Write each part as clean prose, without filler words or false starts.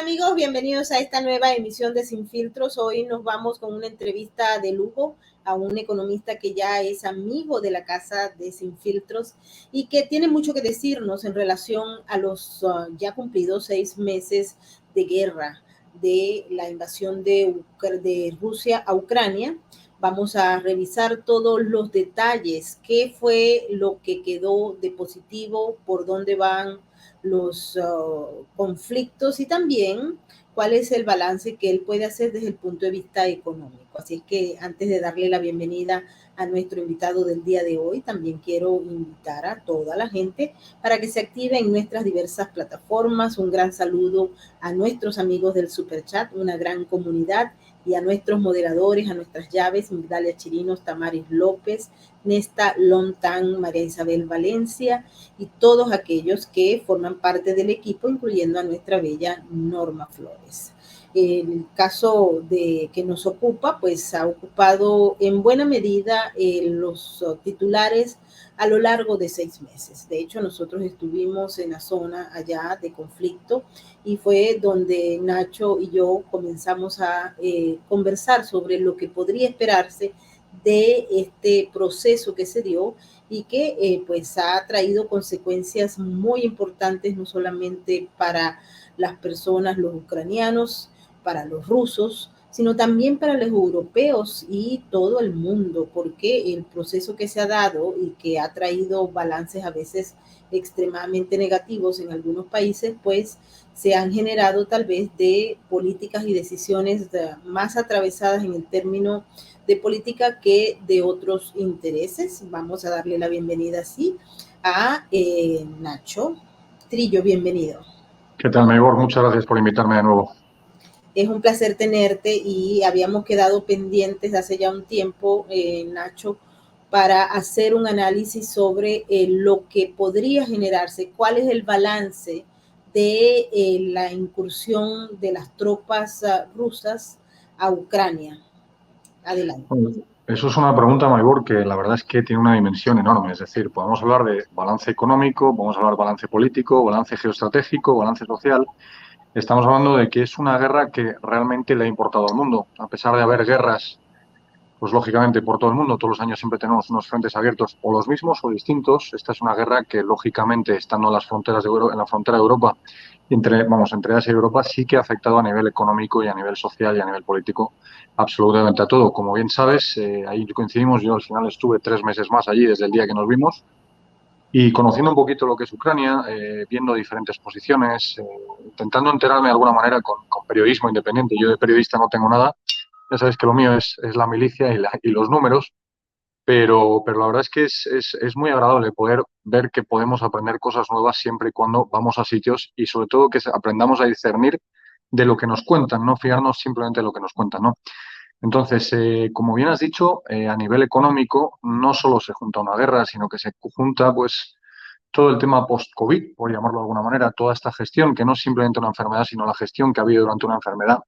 amigos? Bienvenidos a esta nueva emisión de Sin Filtros. Hoy nos vamos con una entrevista de lujo a un economista que ya es amigo de la casa de Sin Filtros y que tiene mucho que decirnos en relación a los ya cumplidos 6 meses de guerra de la invasión de Rusia a Ucrania. Vamos a revisar todos los detalles, qué fue lo que quedó de positivo, por dónde van los conflictos y también cuál es el balance que él puede hacer desde el punto de vista económico. Así es que antes de darle la bienvenida a nuestro invitado del día de hoy, también quiero invitar a toda la gente para que se active en nuestras diversas plataformas. Un gran saludo a nuestros amigos del Superchat, una gran comunidad, y a nuestros moderadores, a nuestras llaves, Migdalia Chirinos, Tamaris López, Nesta Lontan, María Isabel Valencia y todos aquellos que forman parte del equipo, incluyendo a nuestra bella Norma Flores. El caso de que nos ocupa, pues ha ocupado en buena medida los titulares a lo largo de 6 meses. De hecho, nosotros estuvimos en la zona allá de conflicto y fue donde Nacho y yo comenzamos a conversar sobre lo que podría esperarse de este proceso que se dio y que pues ha traído consecuencias muy importantes, no solamente para las personas, los ucranianos, para los rusos, sino también para los europeos y todo el mundo, porque el proceso que se ha dado y que ha traído balances a veces extremadamente negativos en algunos países, pues se han generado tal vez de políticas y decisiones más atravesadas en el término de política que de otros intereses. Vamos a darle la bienvenida así a Nacho Trillo, bienvenido. ¿Qué tal, Maybor? Muchas gracias por invitarme de nuevo. Es un placer tenerte y habíamos quedado pendientes hace ya un tiempo, Nacho, para hacer un análisis sobre lo que podría generarse, cuál es el balance de la incursión de las tropas rusas a Ucrania. Adelante. Bueno, eso es una pregunta, Maybor, que la verdad es que tiene una dimensión enorme. Es decir, podemos hablar de balance económico, podemos hablar de balance político, balance geoestratégico, balance social. Estamos hablando de que es una guerra que realmente le ha importado al mundo. A pesar de haber guerras, pues lógicamente por todo el mundo, todos los años siempre tenemos unos frentes abiertos o los mismos o distintos. Esta es una guerra que lógicamente, estando en las fronteras en la frontera de Europa, entre Asia y Europa, sí que ha afectado a nivel económico y a nivel social y a nivel político absolutamente a todo. Como bien sabes, ahí coincidimos. Yo al final estuve 3 meses más allí desde el día que nos vimos y conociendo un poquito lo que es Ucrania, viendo diferentes posiciones, intentando enterarme de alguna manera con periodismo independiente. Yo de periodista no tengo nada. Ya sabes que lo mío es la milicia y los números, pero la verdad es que es muy agradable poder ver que podemos aprender cosas nuevas siempre y cuando vamos a sitios y sobre todo que aprendamos a discernir de lo que nos cuentan, no fiarnos simplemente de lo que nos cuentan, ¿no? Entonces, como bien has dicho, a nivel económico no solo se junta una guerra, sino que se junta pues todo el tema post-COVID, por llamarlo de alguna manera, toda esta gestión, que no es simplemente una enfermedad, sino la gestión que ha habido durante una enfermedad.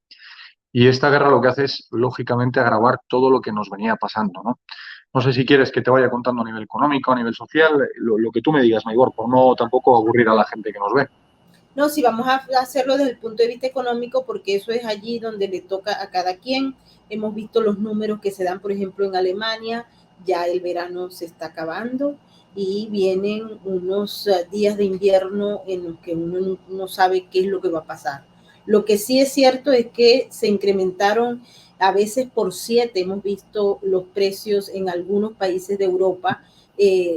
Y esta guerra lo que hace es, lógicamente, agravar todo lo que nos venía pasando, ¿no? No sé si quieres que te vaya contando a nivel económico, a nivel social, lo que tú me digas, Maybor, por no tampoco aburrir a la gente que nos ve. No, sí, vamos a hacerlo desde el punto de vista económico porque eso es allí donde le toca a cada quien. Hemos visto los números que se dan, por ejemplo, en Alemania, ya el verano se está acabando y vienen unos días de invierno en los que uno no sabe qué es lo que va a pasar. Lo que sí es cierto es que se incrementaron a veces por 7, hemos visto los precios en algunos países de Europa,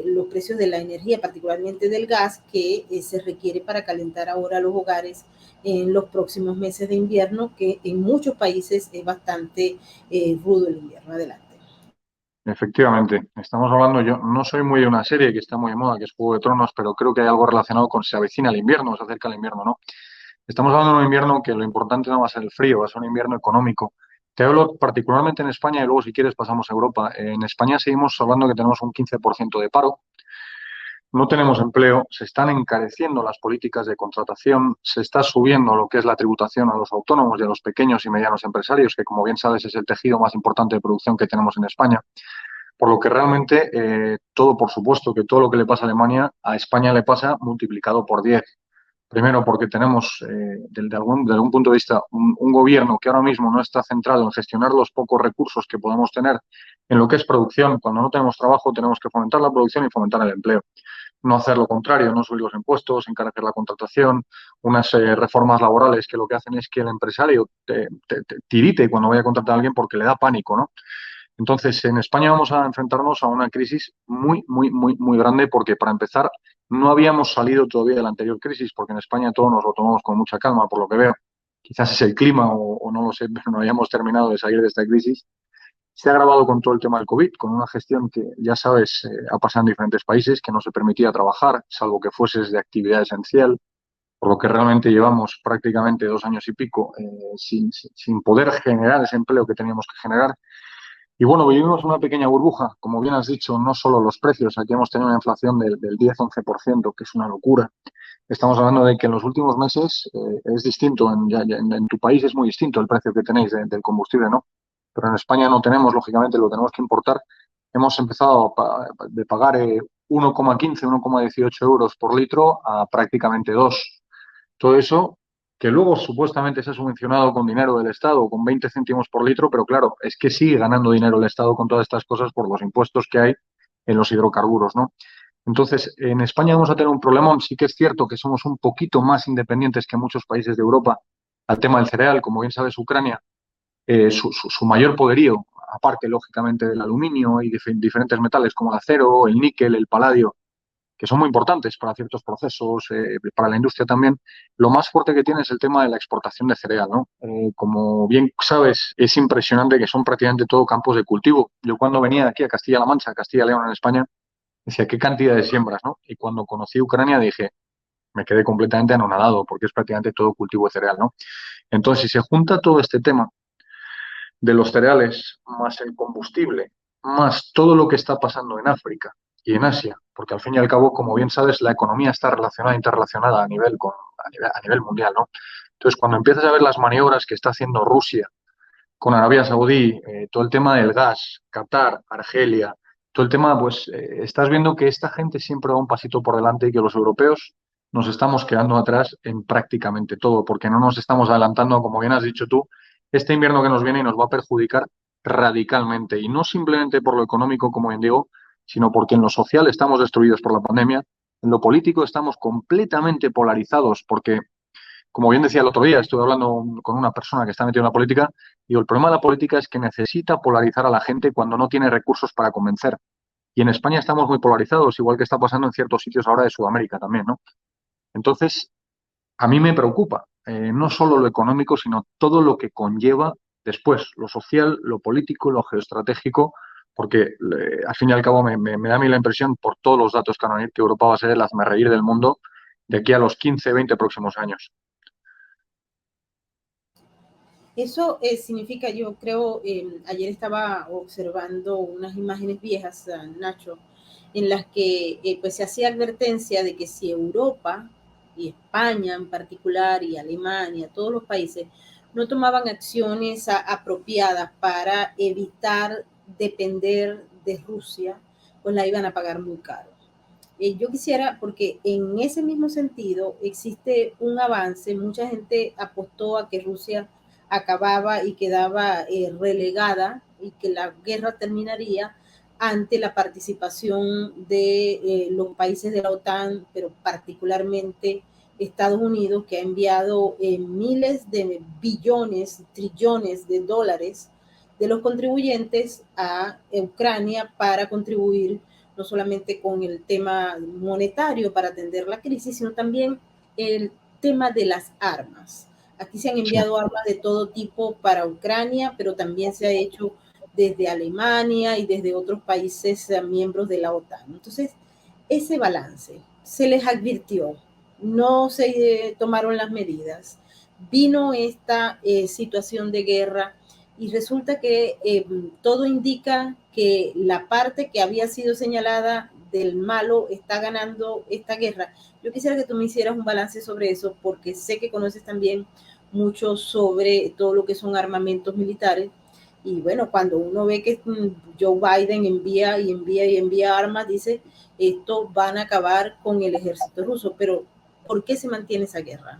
los precios de la energía, particularmente del gas, que se requiere para calentar ahora los hogares en los próximos meses de invierno, que en muchos países es bastante rudo el invierno. Adelante. Efectivamente, estamos hablando, yo no soy muy de una serie que está muy de moda, que es Juego de Tronos, pero creo que hay algo relacionado con se avecina el invierno, se acerca el invierno, ¿no? Estamos hablando de un invierno que lo importante no va a ser el frío, va a ser un invierno económico. Te hablo particularmente en España y luego, si quieres, pasamos a Europa. En España seguimos hablando que tenemos un 15% de paro, no tenemos empleo, se están encareciendo las políticas de contratación, se está subiendo lo que es la tributación a los autónomos y a los pequeños y medianos empresarios, que como bien sabes es el tejido más importante de producción que tenemos en España. Por lo que realmente todo, por supuesto, que todo lo que le pasa a Alemania, a España le pasa multiplicado por 10. Primero, porque tenemos, de algún punto de vista, un gobierno que ahora mismo no está centrado en gestionar los pocos recursos que podamos tener en lo que es producción. Cuando no tenemos trabajo, tenemos que fomentar la producción y fomentar el empleo. No hacer lo contrario, no subir los impuestos, encarecer la contratación, unas reformas laborales que lo que hacen es que el empresario te tirite cuando vaya a contratar a alguien porque le da pánico, ¿no? Entonces, en España vamos a enfrentarnos a una crisis muy, muy, muy, muy grande porque, para empezar, no habíamos salido todavía de la anterior crisis porque en España todos nos lo tomamos con mucha calma, por lo que veo. Quizás es el clima o no lo sé, pero no habíamos terminado de salir de esta crisis. Se ha agravado con todo el tema del COVID, con una gestión que, ya sabes, ha pasado en diferentes países, que no se permitía trabajar, salvo que fueses de actividad esencial, por lo que realmente llevamos prácticamente 2 años y pico sin poder generar ese empleo que teníamos que generar. Y bueno, vivimos una pequeña burbuja, como bien has dicho, no solo los precios, aquí hemos tenido una inflación del 10-11%, que es una locura. Estamos hablando de que en los últimos meses es distinto, en tu país es muy distinto el precio que tenéis del combustible, ¿no? Pero en España no tenemos, lógicamente, lo tenemos que importar. Hemos empezado de pagar 1,15, 1,18 euros por litro a prácticamente 2. Todo eso que luego supuestamente se ha subvencionado con dinero del Estado, con 20 céntimos por litro, pero claro, es que sigue ganando dinero el Estado con todas estas cosas por los impuestos que hay en los hidrocarburos, ¿no? Entonces, en España vamos a tener un problemón. Sí que es cierto que somos un poquito más independientes que muchos países de Europa al tema del cereal. Como bien sabes, Ucrania, su mayor poderío, aparte, lógicamente, del aluminio y diferentes metales como el acero, el níquel, el paladio, que son muy importantes para ciertos procesos, para la industria también, lo más fuerte que tiene es el tema de la exportación de cereal, ¿no? Como bien sabes, es impresionante que son prácticamente todo campos de cultivo. Yo cuando venía aquí a Castilla-La Mancha, Castilla-León en España, decía, qué cantidad de siembras, ¿no? Y cuando conocí Ucrania dije, me quedé completamente anonadado porque es prácticamente todo cultivo de cereal, ¿no? Entonces, si se junta todo este tema de los cereales, más el combustible, más todo lo que está pasando en África y en Asia, porque al fin y al cabo, como bien sabes, la economía está relacionada, interrelacionada a nivel mundial, ¿no? Entonces, cuando empiezas a ver las maniobras que está haciendo Rusia con Arabia Saudí, todo el tema del gas, Qatar, Argelia, todo el tema, pues estás viendo que esta gente siempre va un pasito por delante y que los europeos nos estamos quedando atrás en prácticamente todo, porque no nos estamos adelantando, como bien has dicho tú, este invierno que nos viene y nos va a perjudicar radicalmente, y no simplemente por lo económico, como bien digo, sino porque en lo social estamos destruidos por la pandemia, en lo político estamos completamente polarizados, porque como bien decía el otro día, estuve hablando con una persona que está metida en la política, y el problema de la política es que necesita polarizar a la gente cuando no tiene recursos para convencer. Y en España estamos muy polarizados, igual que está pasando en ciertos sitios ahora de Sudamérica también, ¿no? Entonces, a mí me preocupa, no solo lo económico, sino todo lo que conlleva después, lo social, lo político, lo geoestratégico, porque al fin y al cabo me da a mí la impresión, por todos los datos que van a venir, que Europa va a ser el hazmerreír del mundo de aquí a los 15, 20 próximos años. Eso significa, yo creo, ayer estaba observando unas imágenes viejas, Nacho, en las que pues se hacía advertencia de que si Europa y España en particular y Alemania, todos los países, no tomaban acciones apropiadas para evitar depender de Rusia, pues la iban a pagar muy caro. Yo quisiera, porque en ese mismo sentido existe un avance, mucha gente apostó a que Rusia acababa y quedaba relegada y que la guerra terminaría ante la participación de los países de la OTAN, pero particularmente Estados Unidos, que ha enviado miles de billones, trillones de dólares de los contribuyentes a Ucrania para contribuir no solamente con el tema monetario para atender la crisis, sino también el tema de las armas. Aquí se han Sí. enviado armas de todo tipo para Ucrania, pero también se ha hecho desde Alemania y desde otros países miembros de la OTAN. Entonces, ese balance se les advirtió, no se tomaron las medidas, vino esta situación de guerra y resulta que todo indica que la parte que había sido señalada del malo está ganando esta guerra. Yo quisiera que tú me hicieras un balance sobre eso, porque sé que conoces también mucho sobre todo lo que son armamentos militares. Y bueno, cuando uno ve que Joe Biden envía y envía y envía armas, dice, esto van a acabar con el ejército ruso. Pero ¿Por qué se mantiene esa guerra?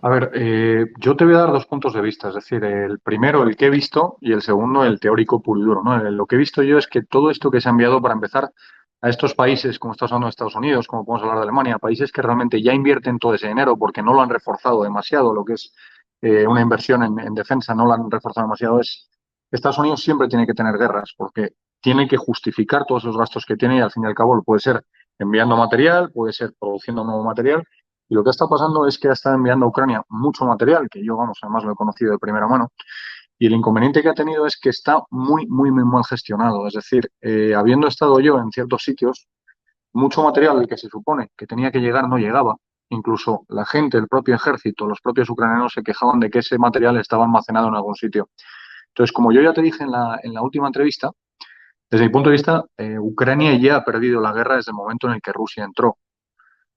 A ver, yo te voy a dar dos puntos de vista, es decir, el primero, el que he visto, y el segundo, el teórico puro y duro, ¿no? Lo que he visto yo es que todo esto que se ha enviado para empezar a estos países, como estamos hablando de Estados Unidos, como podemos hablar de Alemania, países que realmente ya invierten todo ese dinero porque no lo han reforzado demasiado, lo que es una inversión en defensa, no lo han reforzado demasiado, es Estados Unidos siempre tiene que tener guerras porque tiene que justificar todos los gastos que tiene y al fin y al cabo lo puede ser enviando material, puede ser produciendo nuevo material. Y lo que está pasando es que ha estado enviando a Ucrania mucho material, que yo, vamos, además lo he conocido de primera mano, y el inconveniente que ha tenido es que está muy, muy, muy mal gestionado. Es decir, habiendo estado yo en ciertos sitios, mucho material el que se supone que tenía que llegar no llegaba. Incluso la gente, el propio ejército, los propios ucranianos se quejaban de que ese material estaba almacenado en algún sitio. Entonces, como yo ya te dije en la última entrevista, desde mi punto de vista, Ucrania ya ha perdido la guerra desde el momento en el que Rusia entró.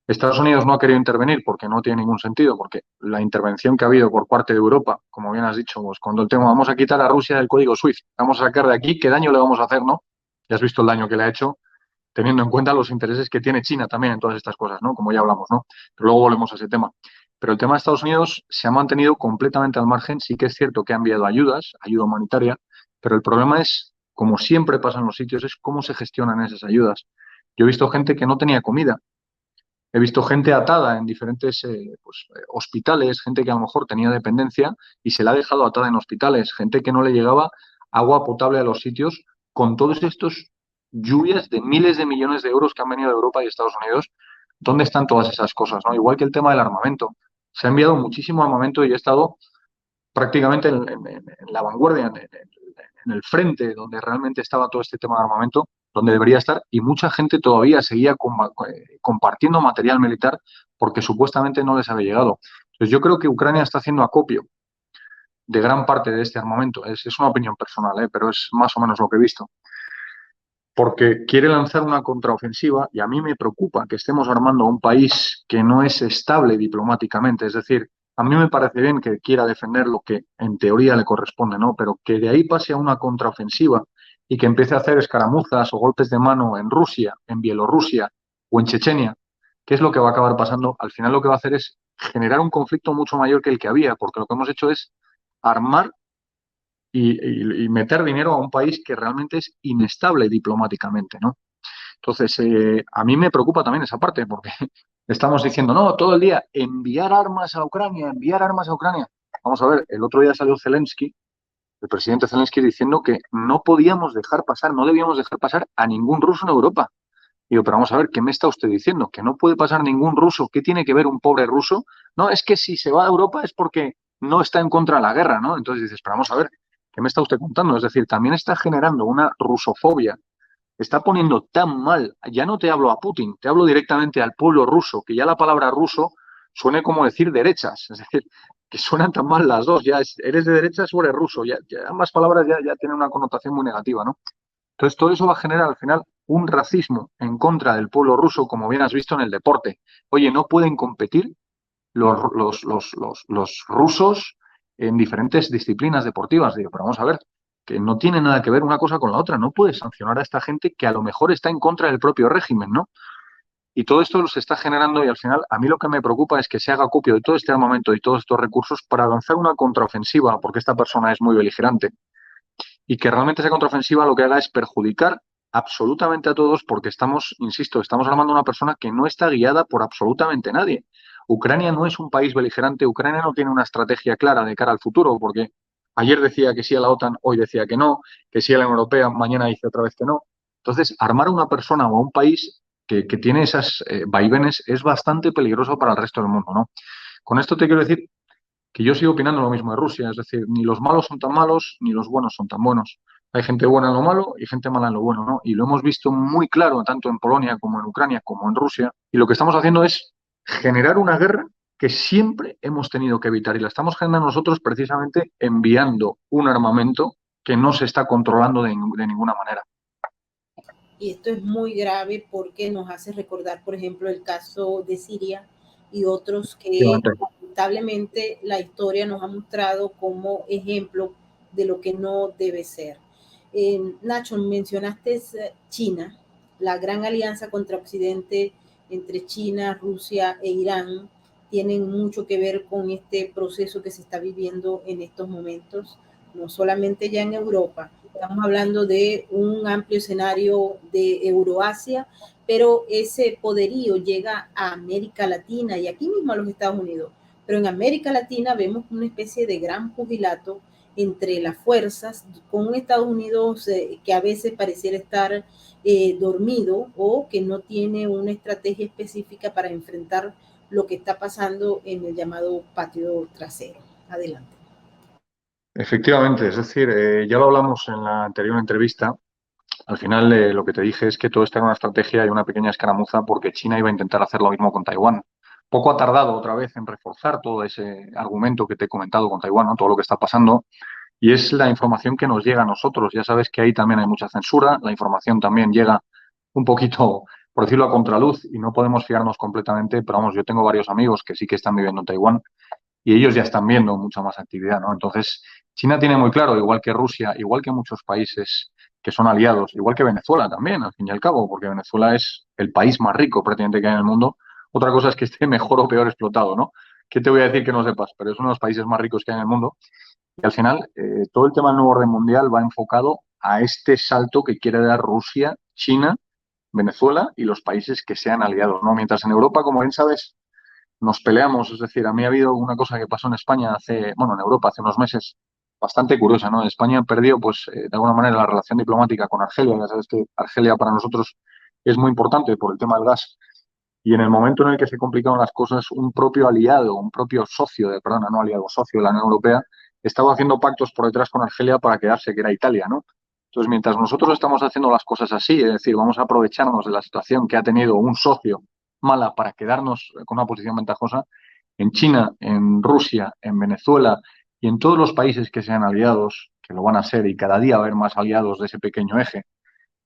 Estados Unidos no ha querido intervenir porque no tiene ningún sentido, porque la intervención que ha habido por parte de Europa, como bien has dicho, pues cuando el tema vamos a quitar a Rusia del código SWIFT, vamos a sacar de aquí, ¿qué daño le vamos a hacer, no? Ya has visto el daño que le ha hecho, teniendo en cuenta los intereses que tiene China también en todas estas cosas, ¿no? Como ya hablamos, ¿no? Pero luego volvemos a ese tema. Pero el tema de Estados Unidos se ha mantenido completamente al margen. Sí que es cierto que ha enviado ayudas, ayuda humanitaria, pero el problema es, como siempre pasa en los sitios, es cómo se gestionan esas ayudas. Yo he visto gente que no tenía comida. He visto gente atada en diferentes hospitales, gente que a lo mejor tenía dependencia y se la ha dejado atada en hospitales, gente que no le llegaba agua potable a los sitios con todos estos lluvias de miles de millones de euros que han venido de Europa y Estados Unidos. ¿Dónde están todas esas cosas, no? Igual que el tema del armamento. Se ha enviado muchísimo armamento y he estado prácticamente en la vanguardia, en el frente donde realmente estaba todo este tema de armamento, donde debería estar, y mucha gente todavía seguía compartiendo material militar porque supuestamente no les había llegado. Entonces yo creo que Ucrania está haciendo acopio de gran parte de este armamento. Es una opinión personal, pero es más o menos lo que he visto. Porque quiere lanzar una contraofensiva y a mí me preocupa que estemos armando a un país que no es estable diplomáticamente. Es decir, a mí me parece bien que quiera defender lo que en teoría le corresponde, ¿no? Pero que de ahí pase a una contraofensiva y que empiece a hacer escaramuzas o golpes de mano en Rusia, en Bielorrusia o en Chechenia, ¿qué es lo que va a acabar pasando? Al final lo que va a hacer es generar un conflicto mucho mayor que el que había, porque lo que hemos hecho es armar y meter dinero a un país que realmente es inestable diplomáticamente, ¿no? Entonces, a mí me preocupa también esa parte, porque estamos diciendo, no, todo el día enviar armas a Ucrania, enviar armas a Ucrania. Vamos a ver, el otro día salió Zelensky, el presidente Zelensky, diciendo que no podíamos dejar pasar, no debíamos dejar pasar a ningún ruso en Europa. Digo, pero vamos a ver, ¿qué me está usted diciendo? Que no puede pasar ningún ruso. ¿Qué tiene que ver un pobre ruso? No, es que si se va a Europa es porque no está en contra de la guerra, ¿no? Entonces dices, pero vamos a ver, ¿qué me está usted contando? Es decir, también está generando una rusofobia, está poniendo tan mal, ya no te hablo a Putin, te hablo directamente al pueblo ruso, que ya la palabra ruso suene como decir derechas, es decir, que suenan tan mal las dos, ya eres de derechas o eres ruso, ya ambas palabras ya tienen una connotación muy negativa, ¿no? Entonces, todo eso va a generar al final un racismo en contra del pueblo ruso, como bien has visto en el deporte. Oye, no pueden competir los rusos en diferentes disciplinas deportivas. Digo, pero vamos a ver, que no tiene nada que ver una cosa con la otra. No puedes sancionar a esta gente que a lo mejor está en contra del propio régimen, ¿no? Y todo esto se está generando y al final a mí lo que me preocupa es que se haga acopio de todo este armamento y todos estos recursos para lanzar una contraofensiva, porque esta persona es muy beligerante y que realmente esa contraofensiva lo que haga es perjudicar absolutamente a todos porque estamos, insisto, estamos armando a una persona que no está guiada por absolutamente nadie. Ucrania no es un país beligerante, Ucrania no tiene una estrategia clara de cara al futuro porque ayer decía que sí a la OTAN, hoy decía que sí a la Unión Europea, mañana dice otra vez que no. Entonces, armar a una persona o a un país que tiene esas vaivenes es bastante peligroso para el resto del mundo, ¿no? Con esto te quiero decir que yo sigo opinando lo mismo de Rusia, es decir, ni los malos son tan malos, ni los buenos son tan buenos. Hay gente buena en lo malo y gente mala en lo bueno, ¿no? Y lo hemos visto muy claro tanto en Polonia como en Ucrania como en Rusia. Y lo que estamos haciendo es generar una guerra que siempre hemos tenido que evitar y la estamos generando nosotros precisamente enviando un armamento que no se está controlando de ninguna manera. Y esto es muy grave porque nos hace recordar, por ejemplo, el caso de Siria y otros que lamentablemente la historia nos ha mostrado como ejemplo de lo que no debe ser. Nacho, mencionaste China, la gran alianza contra Occidente entre China, Rusia e Irán. tienen mucho que ver con este proceso que se está viviendo en estos momentos, no solamente ya en Europa. Estamos hablando de un amplio escenario de Euroasia, pero ese poderío llega a América Latina y aquí mismo a los Estados Unidos. Pero en América Latina vemos una especie de gran pugilato entre las fuerzas, con un Estados Unidos que a veces pareciera estar dormido o que no tiene una estrategia específica para enfrentar lo que está pasando en el llamado patio trasero. Adelante. Efectivamente, es decir, ya lo hablamos en la anterior entrevista. Al final, lo que te dije es que todo esto era una estrategia y una pequeña escaramuza porque China iba a intentar hacer lo mismo con Taiwán. Poco ha tardado otra vez en reforzar todo ese argumento que te he comentado con Taiwán, ¿no? Todo lo que está pasando. Y es la información que nos llega a nosotros. Ya sabes que ahí también hay mucha censura. La información también llega un poquito, por decirlo, a contraluz y no podemos fiarnos completamente. Pero vamos, yo tengo varios amigos que sí que están viviendo en Taiwán y ellos ya están viendo mucha más actividad, ¿no? Entonces, China tiene muy claro, igual que Rusia, igual que muchos países que son aliados, igual que Venezuela también, al fin y al cabo, porque Venezuela es el país más rico prácticamente que hay en el mundo. Otra cosa es que esté mejor o peor explotado, ¿no? ¿Qué te voy a decir que no sepas? Pero es uno de los países más ricos que hay en el mundo. Y al final, todo el tema del nuevo orden mundial va enfocado a este salto que quiere dar Rusia, China, Venezuela y los países que sean aliados, ¿no? Mientras en Europa, como bien sabes, nos peleamos. Es decir, a mí ha habido una cosa que pasó en España bueno, en Europa hace unos meses, bastante curiosa, ¿no? España perdió, pues, de alguna manera la relación diplomática con Argelia. Ya sabes que Argelia para nosotros es muy importante por el tema del gas. Y en el momento en el que se complicaron las cosas, un propio aliado, un propio socio, perdona, no aliado, socio de la Unión Europea, estaba haciendo pactos por detrás con Argelia para quedarse, que era Italia, ¿no? Entonces, mientras nosotros estamos haciendo las cosas así, es decir, vamos a aprovecharnos de la situación que ha tenido un socio mala para quedarnos con una posición ventajosa, en China, en Rusia, en Venezuela y en todos los países que sean aliados, que lo van a ser y cada día va a haber más aliados de ese pequeño eje,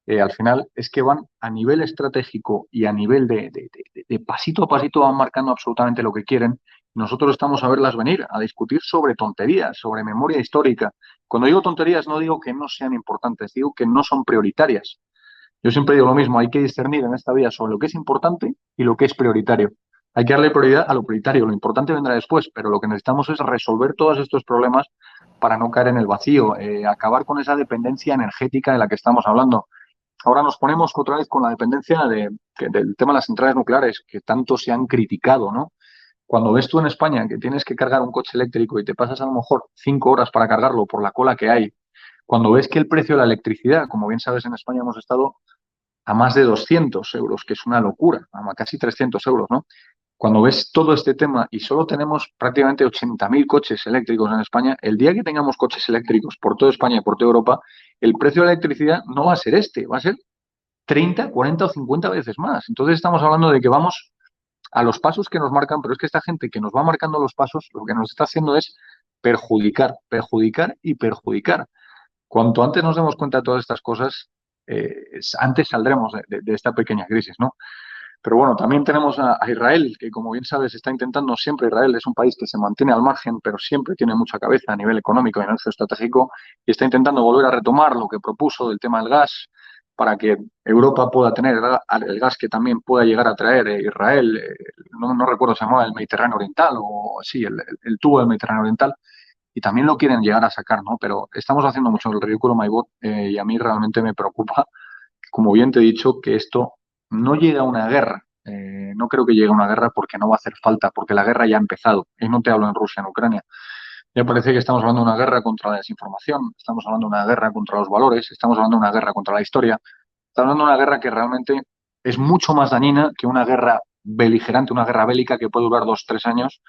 al final es que van a nivel estratégico y a nivel de pasito a pasito van marcando absolutamente lo que quieren. Nosotros estamos a verlas venir, a discutir sobre tonterías, sobre memoria histórica. Cuando digo tonterías no digo que no sean importantes, digo que no son prioritarias. Yo siempre digo lo mismo, hay que discernir en esta vida sobre lo que es importante y lo que es prioritario. Hay que darle prioridad a lo prioritario, lo importante vendrá después, pero lo que necesitamos es resolver todos estos problemas para no caer en el vacío, acabar con esa dependencia energética de la que estamos hablando. Ahora nos ponemos otra vez con la dependencia del tema de las centrales nucleares, que tanto se han criticado, ¿no? Cuando ves tú en España que tienes que cargar un coche eléctrico y te pasas a lo mejor 5 horas para cargarlo por la cola que hay, cuando ves que el precio de la electricidad, como bien sabes, en España hemos estado a más de 200 euros, que es una locura, a casi 300 euros, ¿no? Cuando ves todo este tema y solo tenemos prácticamente 80.000 coches eléctricos en España, el día que tengamos coches eléctricos por toda España y por toda Europa, el precio de la electricidad no va a ser este, va a ser 30, 40 o 50 veces más. Entonces estamos hablando de que vamos a los pasos que nos marcan, pero es que esta gente que nos va marcando los pasos, lo que nos está haciendo es perjudicar, perjudicar y perjudicar. Cuanto antes nos demos cuenta de todas estas cosas, antes saldremos de esta pequeña crisis, ¿no? Pero bueno, también tenemos a Israel, que como bien sabes está intentando siempre, Israel es un país que se mantiene al margen, pero siempre tiene mucha cabeza a nivel económico y a nivel geoestratégico, y está intentando volver a retomar lo que propuso del tema del gas para que Europa pueda tener el gas que también pueda llegar a traer Israel, no recuerdo si se llamaba el Mediterráneo Oriental o sí, el tubo del Mediterráneo Oriental, y también lo quieren llegar a sacar, ¿no? Pero estamos haciendo mucho el ridículo, Maibot, y a mí realmente me preocupa, como bien te he dicho, que esto no llega a una guerra. No creo que llegue a una guerra porque no va a hacer falta, porque la guerra ya ha empezado. Y no te hablo en Rusia, en Ucrania. Ya parece que estamos hablando de una guerra contra la desinformación, estamos hablando de una guerra contra los valores, estamos hablando de una guerra contra la historia, estamos hablando de una guerra que realmente es mucho más dañina que una guerra beligerante, una guerra bélica que puede durar 2, 3 años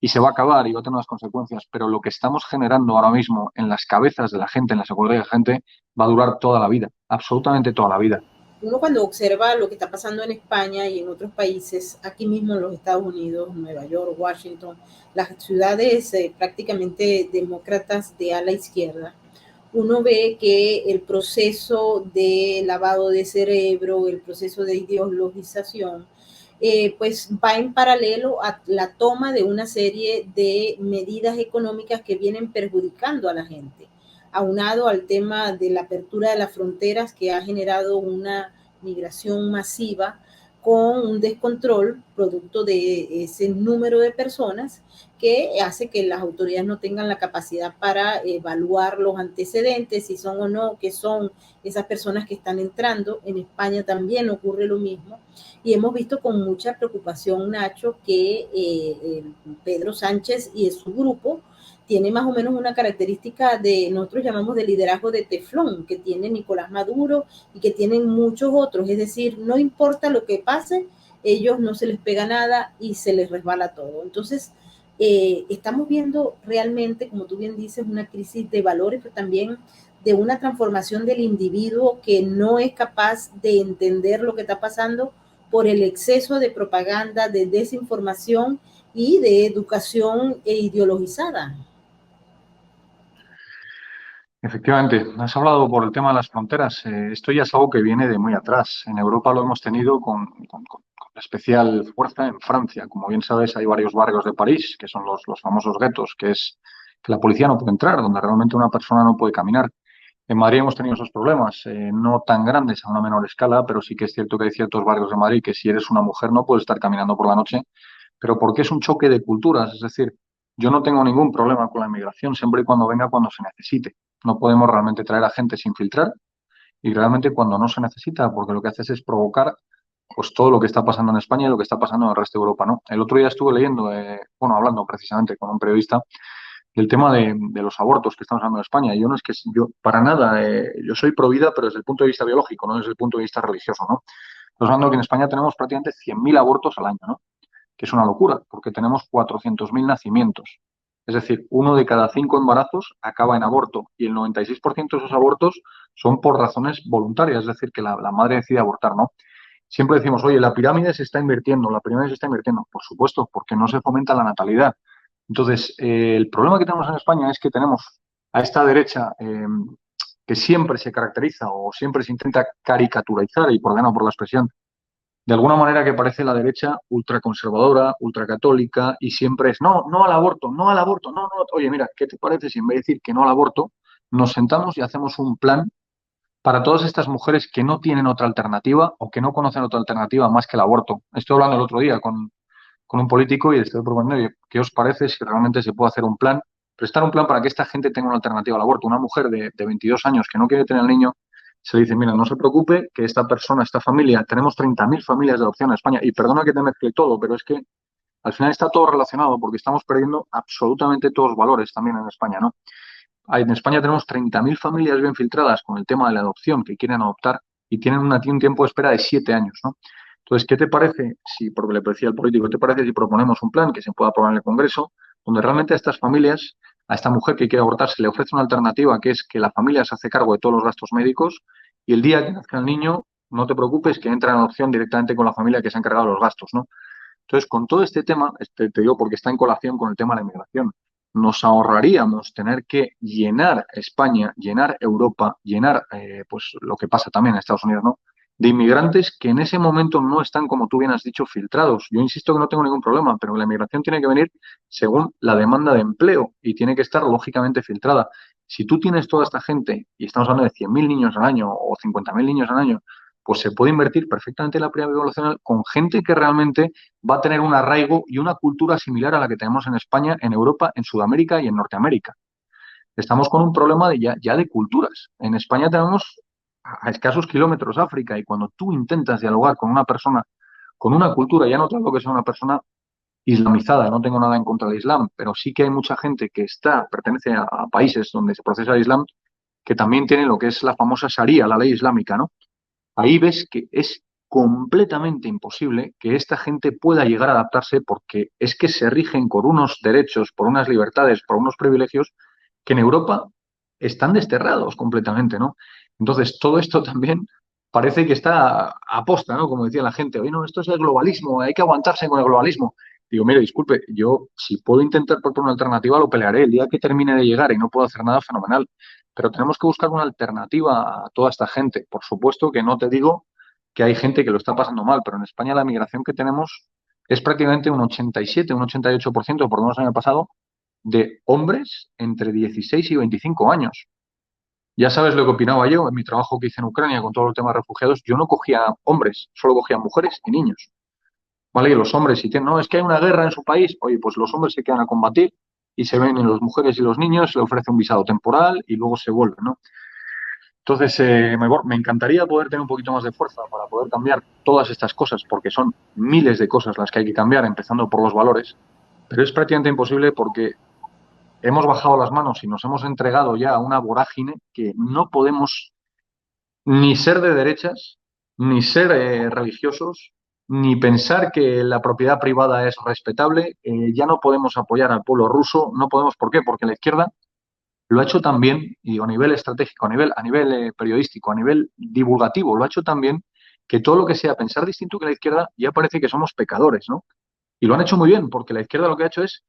y se va a acabar y va a tener unas consecuencias, pero lo que estamos generando ahora mismo en las cabezas de la gente, en la seguridad de la gente, va a durar toda la vida, absolutamente toda la vida. Uno cuando observa lo que está pasando en España y en otros países, aquí mismo en los Estados Unidos, Nueva York, Washington, las ciudades prácticamente demócratas de ala izquierda, uno ve que el proceso de lavado de cerebro, el proceso de ideologización, pues va en paralelo a la toma de una serie de medidas económicas que vienen perjudicando a la gente, aunado al tema de la apertura de las fronteras que ha generado una migración masiva, con un descontrol producto de ese número de personas que hace que las autoridades no tengan la capacidad para evaluar los antecedentes, si son o no, que son esas personas que están entrando. En España también ocurre lo mismo. Y hemos visto con mucha preocupación, Nacho, que Pedro Sánchez y su grupo tiene más o menos una característica de, nosotros llamamos de liderazgo de teflón, que tiene Nicolás Maduro y que tienen muchos otros. Es decir, no importa lo que pase, ellos no se les pega nada y se les resbala todo. Entonces, estamos viendo realmente, como tú bien dices, una crisis de valores, pero también de una transformación del individuo que no es capaz de entender lo que está pasando por el exceso de propaganda, de desinformación y de educación ideologizada. Efectivamente, has hablado por el tema de las fronteras. Esto ya es algo que viene de muy atrás. En Europa lo hemos tenido con especial fuerza en Francia. Como bien sabes, hay varios barrios de París, que son los famosos guetos, que es que la policía no puede entrar, donde realmente una persona no puede caminar. En Madrid hemos tenido esos problemas, no tan grandes a una menor escala, pero sí que es cierto que hay ciertos barrios de Madrid que si eres una mujer no puedes estar caminando por la noche, pero porque es un choque de culturas. Es decir, yo no tengo ningún problema con la inmigración siempre y cuando venga cuando se necesite. No podemos realmente traer a gente sin filtrar y realmente cuando no se necesita, porque lo que haces es provocar pues todo lo que está pasando en España y lo que está pasando en el resto de Europa, ¿no? El otro día estuve leyendo, bueno, hablando precisamente con un periodista del tema de los abortos que estamos hablando en España. Yo no es que yo, para nada, yo soy pro vida, pero desde el punto de vista biológico, no desde el punto de vista religioso, ¿no? Estamos hablando que en España tenemos prácticamente 100.000 abortos al año, ¿no? Que es una locura, porque tenemos 400.000 nacimientos. Es decir, uno de cada 5 embarazos acaba en aborto y el 96% de esos abortos son por razones voluntarias, es decir, que la madre decide abortar, ¿no? Siempre decimos, oye, la pirámide se está invirtiendo, la pirámide se está invirtiendo. Por supuesto, porque no se fomenta la natalidad. Entonces, el problema que tenemos en España es que tenemos a esta derecha que siempre se caracteriza o siempre se intenta caricaturizar, y por ganar por la expresión, de alguna manera que parece la derecha ultraconservadora, ultracatólica, y siempre es no, no al aborto, no al aborto, no, no. Oye, mira, ¿qué te parece si en vez de decir que no al aborto, nos sentamos y hacemos un plan para todas estas mujeres que no tienen otra alternativa o que no conocen otra alternativa más que el aborto? Estoy hablando el otro día con un político y le estoy proponiendo, oye, ¿qué os parece si realmente se puede hacer un plan, prestar un plan para que esta gente tenga una alternativa al aborto? Una mujer de 22 años que no quiere tener al niño, se le dice, mira, no se preocupe, que esta persona, esta familia, tenemos 30.000 familias de adopción en España, y perdona que te mezcle todo, pero es que al final está todo relacionado porque estamos perdiendo absolutamente todos los valores también en España, ¿no? En España tenemos 30.000 familias bien filtradas con el tema de la adopción que quieren adoptar y tienen un tiempo de espera de 7 años, ¿no? Entonces, ¿qué te parece si, porque le decía al político, ¿qué te parece si proponemos un plan que se pueda aprobar en el Congreso, donde realmente a estas familias, a esta mujer que quiere abortar, se le ofrece una alternativa, que es que la familia se hace cargo de todos los gastos médicos y el día que nazca el niño, no te preocupes, que entra en adopción directamente con la familia que se ha encargado de los gastos, ¿no? Entonces, con todo este tema, te digo porque está en colación con el tema de la inmigración, nos ahorraríamos tener que llenar España, llenar Europa, llenar pues lo que pasa también en Estados Unidos, ¿no? De inmigrantes que en ese momento no están, como tú bien has dicho, filtrados. Yo insisto que no tengo ningún problema, pero la inmigración tiene que venir según la demanda de empleo y tiene que estar lógicamente filtrada. Si tú tienes toda esta gente, y estamos hablando de 100.000 niños al año o 50.000 niños al año, pues se puede invertir perfectamente en la primera poblacional con gente que realmente va a tener un arraigo y una cultura similar a la que tenemos en España, en Europa, en Sudamérica y en Norteamérica. Estamos con un problema ya de culturas. En España tenemos a escasos kilómetros África y cuando tú intentas dialogar con una persona con una cultura, ya no te hablo que sea una persona islamizada, no tengo nada en contra del Islam, pero sí que hay mucha gente que pertenece a países donde se procesa el Islam, que también tienen lo que es la famosa Sharia, la ley islámica, ¿no? Ahí ves que es completamente imposible que esta gente pueda llegar a adaptarse porque es que se rigen por unos derechos, por unas libertades, por unos privilegios que en Europa están desterrados completamente, ¿no? Entonces, todo esto también parece que está a posta, ¿no? Como decía la gente, oye, no, esto es el globalismo, hay que aguantarse con el globalismo. Digo, mire, disculpe, yo si puedo intentar proponer una alternativa, lo pelearé. El día que termine de llegar y no puedo hacer nada, fenomenal. Pero tenemos que buscar una alternativa a toda esta gente. Por supuesto que no te digo que hay gente que lo está pasando mal, pero en España la migración que tenemos es prácticamente un 87, un 88%, por lo menos el año pasado, de hombres entre 16 y 25 años. Ya sabes lo que opinaba yo en mi trabajo que hice en Ucrania con todo el tema de refugiados. Yo no cogía hombres, solo cogía mujeres y niños. ¿Vale? Y los hombres, si tienen, no, es que hay una guerra en su país, oye, pues los hombres se quedan a combatir y se ven en las mujeres y los niños, se le ofrece un visado temporal y luego se vuelven, ¿no? Entonces, Maybor, me encantaría poder tener un poquito más de fuerza para poder cambiar todas estas cosas, porque son miles de cosas las que hay que cambiar, empezando por los valores, pero es prácticamente imposible porque hemos bajado las manos y nos hemos entregado ya a una vorágine que no podemos ni ser de derechas, ni ser religiosos, ni pensar que la propiedad privada es respetable. Ya no podemos apoyar al pueblo ruso, no podemos, ¿por qué? Porque la izquierda lo ha hecho tan bien, y a nivel estratégico, a nivel periodístico, a nivel divulgativo, lo ha hecho tan bien que todo lo que sea pensar distinto que la izquierda ya parece que somos pecadores, ¿no? Y lo han hecho muy bien, porque la izquierda lo que ha hecho es,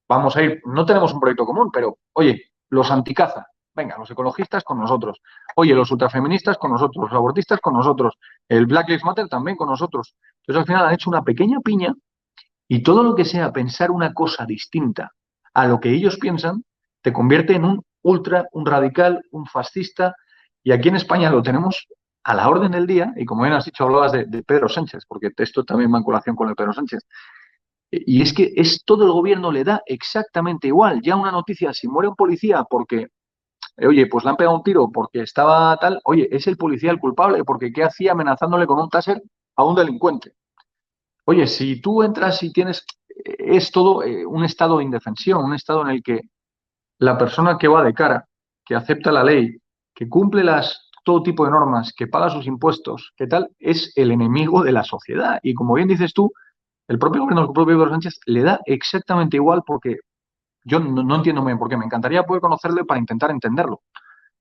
vamos a ir, no tenemos un proyecto común, pero, oye, los anticaza, venga, los ecologistas con nosotros, oye, los ultrafeministas con nosotros, los abortistas con nosotros, el Black Lives Matter también con nosotros. Entonces, al final han hecho una pequeña piña y todo lo que sea pensar una cosa distinta a lo que ellos piensan, te convierte en un ultra, un radical, un fascista. Y aquí en España lo tenemos a la orden del día. Y como bien has dicho, hablabas de Pedro Sánchez, porque esto también va en colación con el Pedro Sánchez. Y es que es todo el gobierno le da exactamente igual. Ya una noticia, si muere un policía porque, oye, pues le han pegado un tiro porque estaba tal, oye, es el policía el culpable, porque ¿qué hacía amenazándole con un taser a un delincuente? Oye, si tú entras y tienes, es todo un estado de indefensión, un estado en el que la persona que va de cara, que acepta la ley, que cumple todo tipo de normas, que paga sus impuestos, que tal, es el enemigo de la sociedad. Y como bien dices tú, el propio gobierno, el propio Pedro Sánchez, le da exactamente igual porque yo no entiendo muy bien por qué. Me encantaría poder conocerle para intentar entenderlo.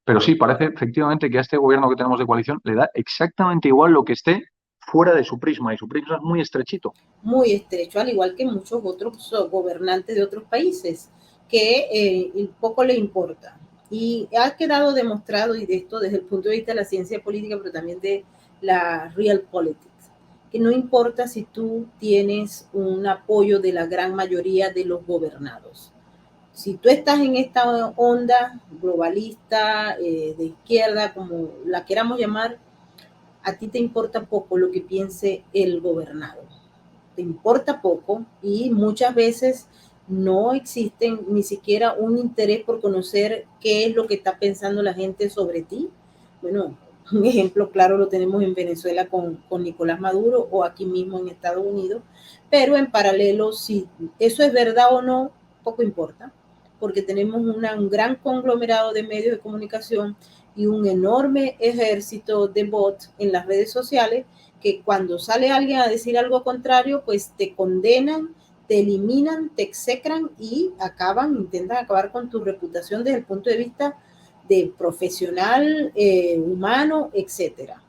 Pero sí, parece efectivamente que a este gobierno que tenemos de coalición le da exactamente igual lo que esté fuera de su prisma y su prisma es muy estrechito. Muy estrecho, al igual que muchos otros gobernantes de otros países, que poco le importa. Y ha quedado demostrado, y de esto desde el punto de vista de la ciencia política, pero también de la real politics, que no importa si tú tienes un apoyo de la gran mayoría de los gobernados. Si tú estás en esta onda globalista, de izquierda, como la queramos llamar, a ti te importa poco lo que piense el gobernado, te importa poco y muchas veces no existen ni siquiera un interés por conocer qué es lo que está pensando la gente sobre ti. Bueno, un ejemplo claro lo tenemos en Venezuela con Nicolás Maduro o aquí mismo en Estados Unidos, pero en paralelo, si eso es verdad o no, poco importa, porque tenemos un gran conglomerado de medios de comunicación y un enorme ejército de bots en las redes sociales que cuando sale alguien a decir algo contrario, pues te condenan, te eliminan, te execran y intentan acabar con tu reputación desde el punto de vista de profesional, humano, etcétera.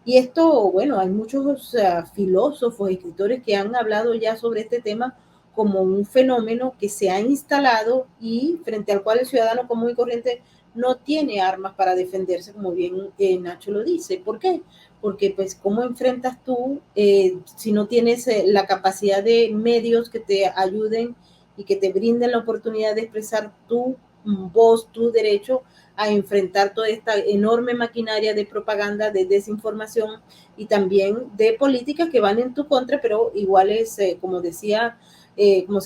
Y esto, bueno, hay muchos filósofos, escritores que han hablado ya sobre este tema como un fenómeno que se ha instalado y frente al cual el ciudadano común y corriente no tiene armas para defenderse, como bien Nacho lo dice. ¿Por qué? Porque pues cómo enfrentas tú si no tienes la capacidad de medios que te ayuden y que te brinden la oportunidad de expresar tu voz, tu derecho a enfrentar toda esta enorme maquinaria de propaganda, de desinformación y también de políticas que van en tu contra, pero iguales, como se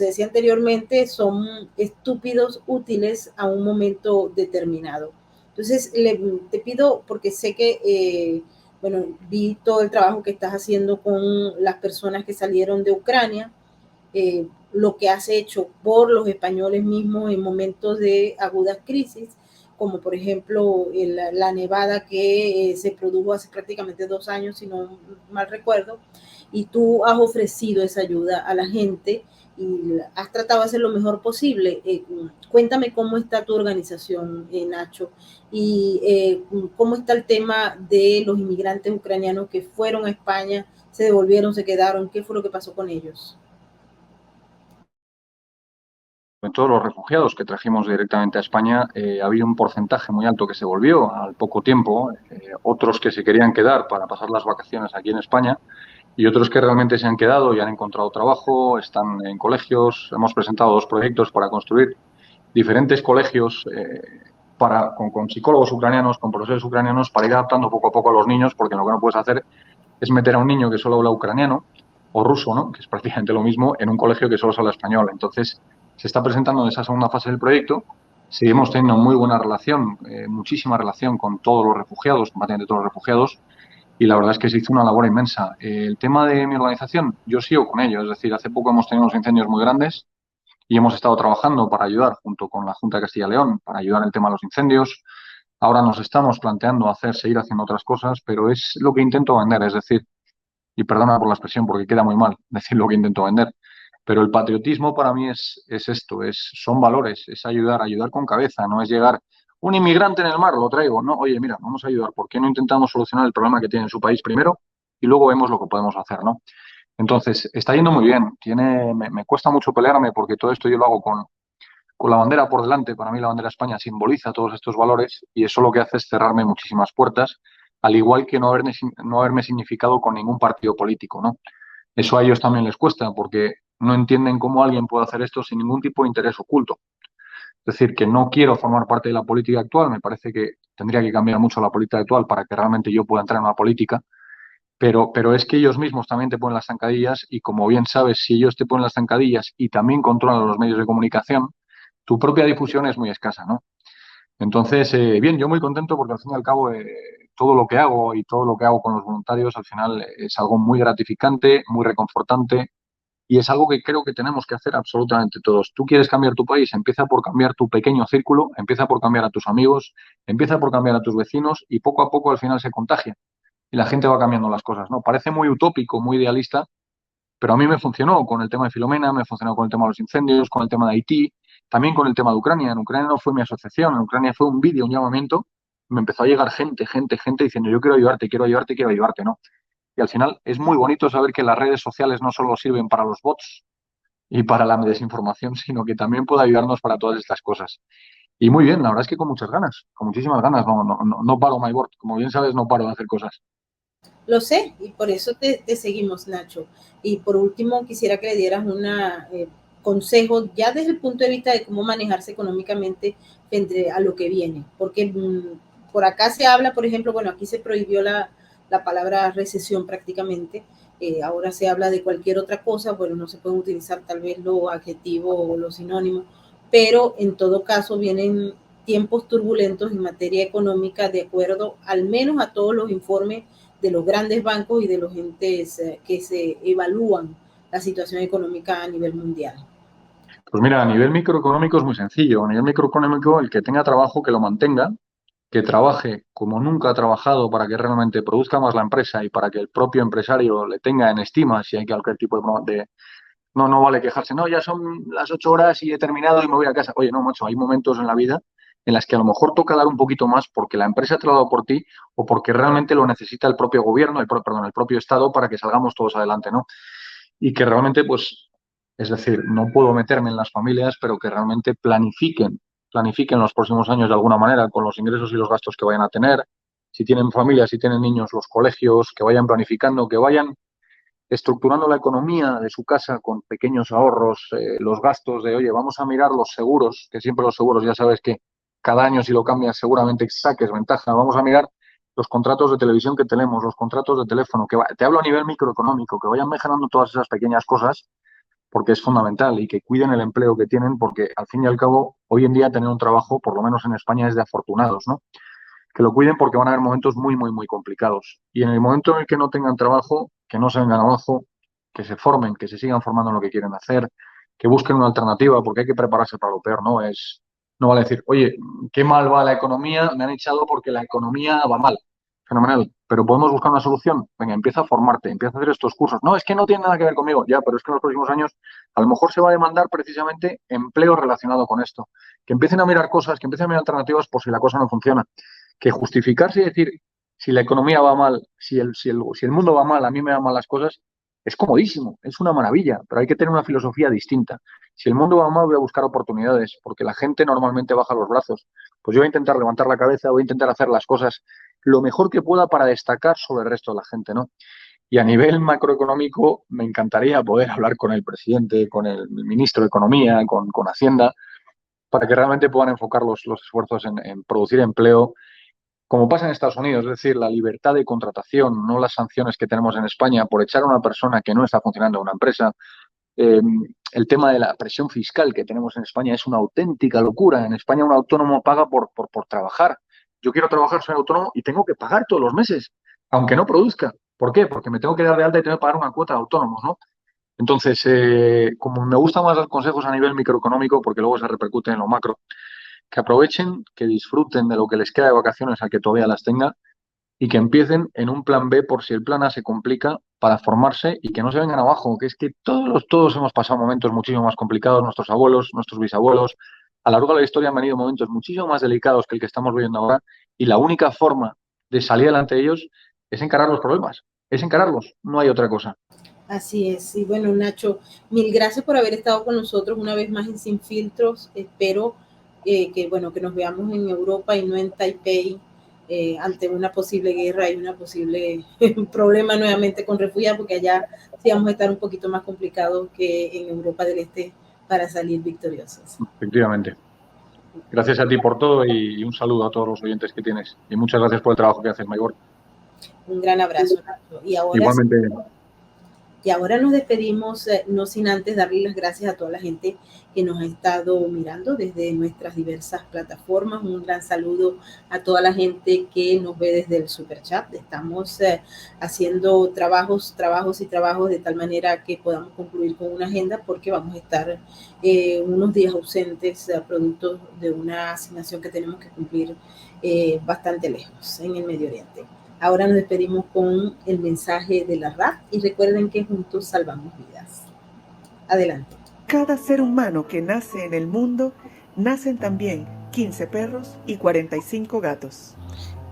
decía anteriormente, son estúpidos útiles a un momento determinado. Entonces, te pido, porque sé que bueno, vi todo el trabajo que estás haciendo con las personas que salieron de Ucrania, lo que has hecho por los españoles mismos en momentos de agudas crisis, como por ejemplo la nevada que se produjo hace prácticamente 2 años, si no mal recuerdo, y tú has ofrecido esa ayuda a la gente y has tratado de hacer lo mejor posible. Cuéntame cómo está tu organización, Nacho, y cómo está el tema de los inmigrantes ucranianos que fueron a España, se devolvieron, se quedaron, qué fue lo que pasó con ellos. En todos los refugiados que trajimos directamente a España, había un porcentaje muy alto que se volvió al poco tiempo, otros que se querían quedar para pasar las vacaciones aquí en España y otros que realmente se han quedado y han encontrado trabajo, están en colegios. Hemos presentado 2 proyectos para construir diferentes colegios con psicólogos ucranianos, con profesores ucranianos, para ir adaptando poco a poco a los niños, porque lo que no puedes hacer es meter a un niño que solo habla ucraniano o ruso, ¿no? Que es prácticamente lo mismo, en un colegio que solo habla español. Entonces, se está presentando en esa segunda fase del proyecto. Seguimos teniendo muy buena relación, muchísima relación con todos los refugiados, con prácticamente todos los refugiados, y la verdad es que se hizo una labor inmensa. El tema de mi organización, yo sigo con ello, es decir, hace poco hemos tenido unos incendios muy grandes y hemos estado trabajando para ayudar junto con la Junta de Castilla y León, para ayudar en el tema de los incendios. Ahora nos estamos planteando seguir haciendo otras cosas, pero es lo que intento vender, es decir, y perdona por la expresión porque queda muy mal decir lo que intento vender, pero el patriotismo para mí es esto, son valores, es ayudar, ayudar con cabeza, no es llegar un inmigrante en el mar, lo traigo, no, oye, mira, vamos a ayudar, ¿por qué no intentamos solucionar el problema que tiene en su país primero y luego vemos lo que podemos hacer, ¿no? Entonces, está yendo muy bien, me cuesta mucho pelearme porque todo esto yo lo hago con la bandera por delante. Para mí la bandera de España simboliza todos estos valores y eso lo que hace es cerrarme muchísimas puertas, al igual que no haberme significado con ningún partido político, ¿no? Eso a ellos también les cuesta porque no entienden cómo alguien puede hacer esto sin ningún tipo de interés oculto. Es decir, que no quiero formar parte de la política actual, me parece que tendría que cambiar mucho la política actual para que realmente yo pueda entrar en una política, pero es que ellos mismos también te ponen las zancadillas y como bien sabes, si ellos te ponen las zancadillas y también controlan los medios de comunicación, tu propia difusión es muy escasa, ¿no? Entonces, bien, yo muy contento porque al fin y al cabo todo lo que hago y todo lo que hago con los voluntarios al final es algo muy gratificante, muy reconfortante y es algo que creo que tenemos que hacer absolutamente todos. Tú quieres cambiar tu país, empieza por cambiar tu pequeño círculo, empieza por cambiar a tus amigos, empieza por cambiar a tus vecinos y poco a poco al final se contagia y la gente va cambiando las cosas, ¿no? Parece muy utópico, muy idealista, pero a mí me funcionó con el tema de Filomena, me funcionó con el tema de los incendios, con el tema de Haití, también con el tema de Ucrania. En Ucrania no fue mi asociación, en Ucrania fue un vídeo, un llamamiento. Me empezó a llegar gente diciendo yo quiero ayudarte, quiero ayudarte, quiero ayudarte, ¿no? Y al final es muy bonito saber que las redes sociales no solo sirven para los bots y para la desinformación, sino que también puede ayudarnos para todas estas cosas. Y muy bien, la verdad es que con muchas ganas, con muchísimas ganas. No paro, MyBoard. Como bien sabes, no paro de hacer cosas. Lo sé, y por eso te seguimos, Nacho. Y por último, quisiera que le dieras un consejo ya desde el punto de vista de cómo manejarse económicamente frente a lo que viene. Porque por acá se habla, por ejemplo, bueno, aquí se prohibió la palabra recesión prácticamente. Ahora se habla de cualquier otra cosa, bueno, no se pueden utilizar tal vez los adjetivos o los sinónimos, pero en todo caso vienen tiempos turbulentos en materia económica de acuerdo al menos a todos los informes de los grandes bancos y de los entes que se evalúan la situación económica a nivel mundial. Pues mira, a nivel microeconómico es muy sencillo. A nivel microeconómico, el que tenga trabajo, que lo mantenga, que trabaje como nunca ha trabajado para que realmente produzca más la empresa y para que el propio empresario le tenga en estima si hay cualquier tipo de... No, no vale quejarse, no, ya son las 8 horas y he terminado y me voy a casa. Oye, no, macho, hay momentos en la vida en las que a lo mejor toca dar un poquito más porque la empresa te lo ha dado por ti o porque realmente lo necesita el propio gobierno, el propio Estado para que salgamos todos adelante, ¿no? Y que realmente, pues, es decir, no puedo meterme en las familias, pero que realmente planifiquen los próximos años de alguna manera con los ingresos y los gastos que vayan a tener. Si tienen familias, si tienen niños, los colegios, que vayan planificando, que vayan estructurando la economía de su casa con pequeños ahorros, los gastos de, oye, vamos a mirar los seguros, que siempre los seguros, ya sabes que cada año si lo cambias seguramente saques ventaja. Vamos a mirar los contratos de televisión que tenemos, los contratos de teléfono, te hablo a nivel microeconómico, que vayan mejorando todas esas pequeñas cosas porque es fundamental y que cuiden el empleo que tienen porque al fin y al cabo hoy en día tener un trabajo, por lo menos en España, es de afortunados, ¿no? Que lo cuiden porque van a haber momentos muy, muy, muy complicados. Y en el momento en el que no tengan trabajo, que no se vengan abajo, que se formen, que se sigan formando en lo que quieren hacer, que busquen una alternativa, porque hay que prepararse para lo peor, ¿no? No vale decir, oye, qué mal va la economía, me han echado porque la economía va mal. Fenomenal, pero podemos buscar una solución. Venga, empieza a formarte, empieza a hacer estos cursos. No, es que no tiene nada que ver conmigo. Ya, pero es que en los próximos años a lo mejor se va a demandar precisamente empleo relacionado con esto. Que empiecen a mirar cosas, que empiecen a mirar alternativas por si la cosa no funciona, que justificarse y decir si la economía va mal, si el mundo va mal, a mí me van mal las cosas, es comodísimo, es una maravilla, pero hay que tener una filosofía distinta. Si el mundo va mal, voy a buscar oportunidades, porque la gente normalmente baja los brazos. Pues yo voy a intentar levantar la cabeza, voy a intentar hacer las cosas lo mejor que pueda para destacar sobre el resto de la gente, ¿no? Y a nivel macroeconómico, me encantaría poder hablar con el presidente, con el ministro de Economía, con Hacienda, para que realmente puedan enfocar los esfuerzos en producir empleo, como pasa en Estados Unidos, es decir, la libertad de contratación, no las sanciones que tenemos en España por echar a una persona que no está funcionando en una empresa. Eh, el tema de la presión fiscal que tenemos en España es una auténtica locura. En España un autónomo paga por trabajar. Yo quiero trabajar, soy autónomo y tengo que pagar todos los meses, aunque no produzca. ¿Por qué? Porque me tengo que dar de alta y tengo que pagar una cuota de autónomos, ¿no? Entonces, como me gusta más dar consejos a nivel microeconómico, porque luego se repercute en lo macro, que aprovechen, que disfruten de lo que les queda de vacaciones a que todavía las tenga y que empiecen en un plan B por si el plan A se complica para formarse y que no se vengan abajo, que es que todos hemos pasado momentos muchísimo más complicados, nuestros abuelos, nuestros bisabuelos, a lo largo de la historia han venido momentos muchísimo más delicados que el que estamos viviendo ahora y la única forma de salir delante de ellos es encarar los problemas, es encararlos, no hay otra cosa. Así es. Y bueno, Nacho, mil gracias por haber estado con nosotros una vez más en Sin Filtros. Espero bueno, que nos veamos en Europa y no en Taipei, ante una posible guerra y una posible problema nuevamente con refugiados, porque allá sí vamos a estar un poquito más complicados que en Europa del Este para salir victoriosos. Efectivamente. Gracias a ti por todo y un saludo a todos los oyentes que tienes. Y muchas gracias por el trabajo que haces, Maybor. Un gran abrazo, Nacho. Igualmente. Y ahora nos despedimos, no sin antes darle las gracias a toda la gente que nos ha estado mirando desde nuestras diversas plataformas. Un gran saludo a toda la gente que nos ve desde el Super Chat. Estamos haciendo trabajos de tal manera que podamos concluir con una agenda, porque vamos a estar unos días ausentes producto de una asignación que tenemos que cumplir bastante lejos en el Medio Oriente. Ahora nos despedimos con el mensaje de la RAF y recuerden que juntos salvamos vidas. Adelante. Cada ser humano que nace en el mundo, nacen también 15 perros y 45 gatos.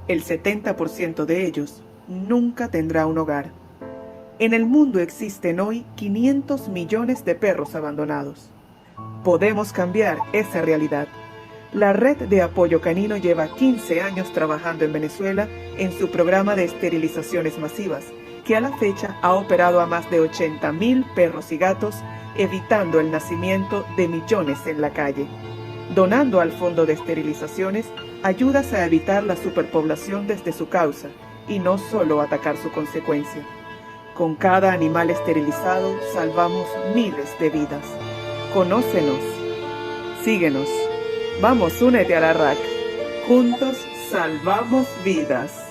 El 70% de ellos nunca tendrá un hogar. En el mundo existen hoy 500 millones de perros abandonados. Podemos cambiar esa realidad. La Red de Apoyo Canino lleva 15 años trabajando en Venezuela en su programa de esterilizaciones masivas, que a la fecha ha operado a más de 80.000 perros y gatos, evitando el nacimiento de millones en la calle. Donando al Fondo de Esterilizaciones, ayudas a evitar la superpoblación desde su causa y no solo atacar su consecuencia. Con cada animal esterilizado salvamos miles de vidas. Conócenos. Síguenos. Vamos, únete a la RAC. Juntos salvamos vidas.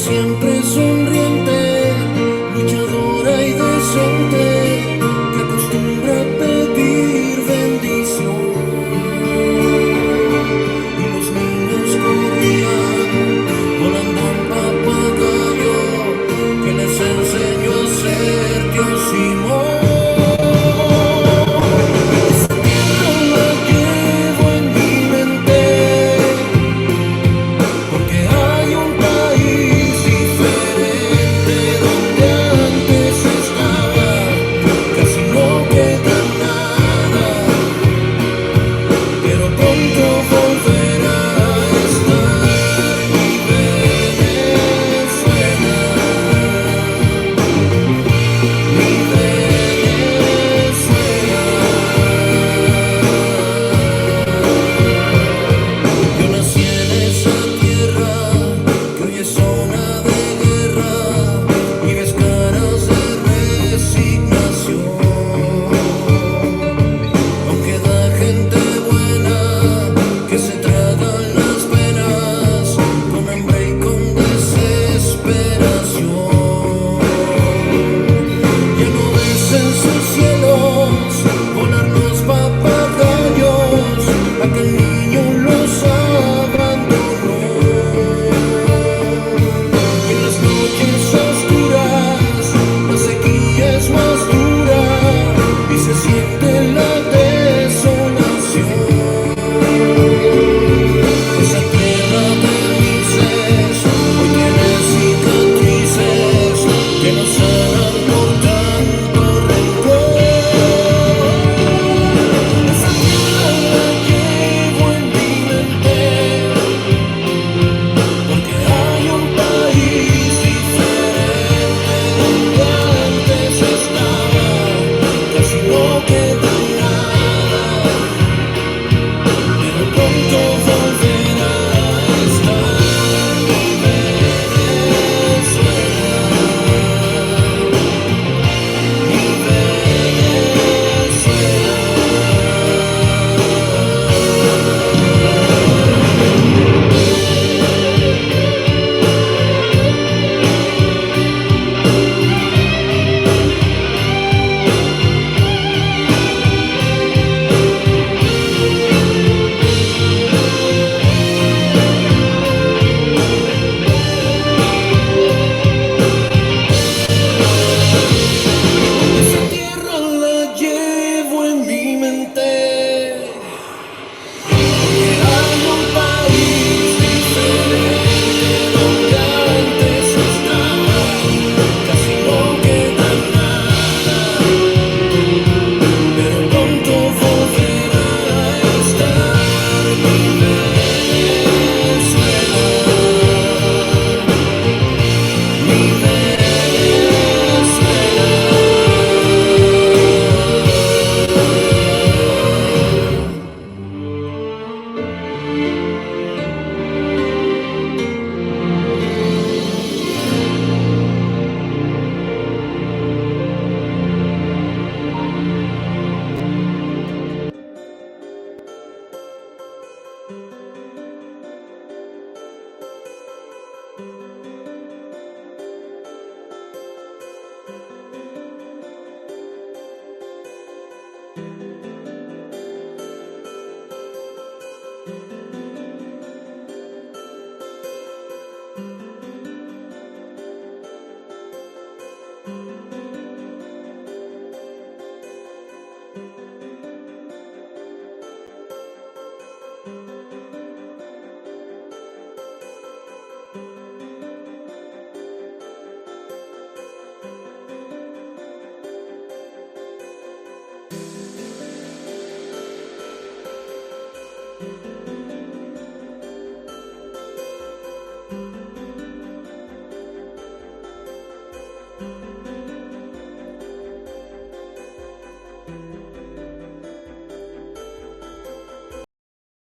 Siempre sonriente